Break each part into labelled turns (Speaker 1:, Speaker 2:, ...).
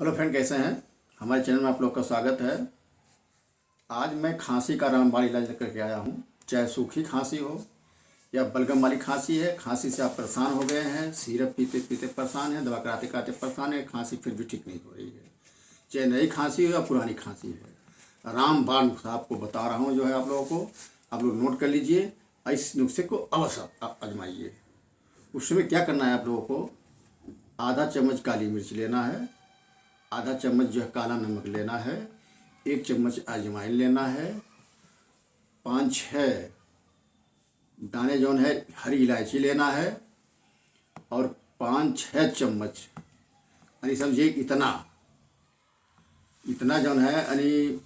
Speaker 1: Hello friend, कैसे हैं। हमारे चैनल में आप लोग का स्वागत है। आज मैं खांसी का रामबाण इलाज लेकर के आया हूँ। चाहे सूखी खांसी हो या बलगम वाली खांसी है, खांसी से आप परेशान हो गए हैं, सिरप पीते पीते परेशान हैं, दवा कराते कराते परेशान है, खांसी फिर भी ठीक नहीं हो रही है। चाहे नई खांसी हो या पुरानी खांसी है, रामबाण नुस्खा आपको बता रहा हूँ जो है आप लोगों को। आप लोग नोट कर लीजिए, इस नुस्खे को अवश्य आजमाइए। उसमें क्या करना है आप लोगों को, आधा चम्मच काली मिर्च लेना है, आधा चम्मच जो है काला नमक लेना है, 1 चम्मच अजवाइन लेना है, 5-6 दाने जौन है हरी इलायची लेना है, और 5-6 चम्मच यानी समझिए इतना जौन है यानी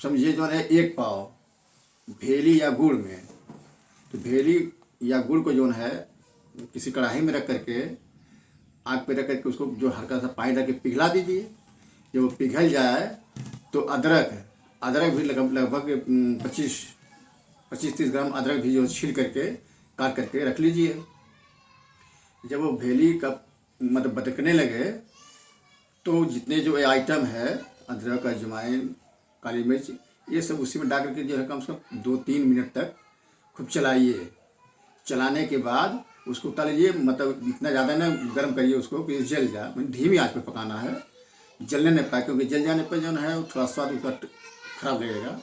Speaker 1: समझिए जौन है 1 पाव भेली या गुड़ में। तो भेली या गुड़ को जौन है किसी कढ़ाई में रख करके आग पे रख करके उसको जो हल्का सा पानी डाल के पिघला दीजिए। जब वो पिघल जाए तो अदरक भी लगभग 25-30 ग्राम अदरक भी जो छील करके काट करके रख लीजिए। जब वो भेली का मतलब बदकने लगे तो जितने जो आइटम है अदरक, अजवाइन, काली मिर्च, ये सब उसी में डाल करके जो है कम से कम 2-3 मिनट तक खूब चलाइए। चलाने के बाद उसको उतार लीजिए, मतलब इतना ज़्यादा ना गर्म करिए उसको कि जल जाए, मतलब धीमी आंच पे पकाना है, जलने नहीं पाए, क्योंकि जल जाने पर जो है थोड़ा स्वाद उसका खराब लगेगा,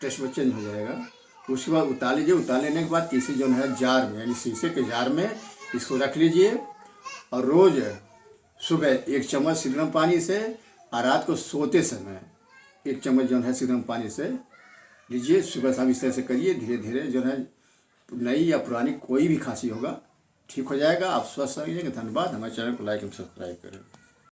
Speaker 1: टेस्ट में चेंज हो जाएगा। उसके बाद उतार लीजिए। उतार लेने के बाद किसी जो है जार में यानी शीशे के जार में इसको रख लीजिए, और रोज़ सुबह 1 चम्मच सीधम पानी से और रात को सोते समय 1 चम्मच जो है सीधम पानी से लीजिए। सुबह शाम इस तरह से करिए, धीरे धीरे जो है नई या पुरानी कोई भी खांसी होगा ठीक हो जाएगा। आप स्वस्थ रहिएगा। धन्यवाद। हमारे चैनल को लाइक एवं सब्सक्राइब करें।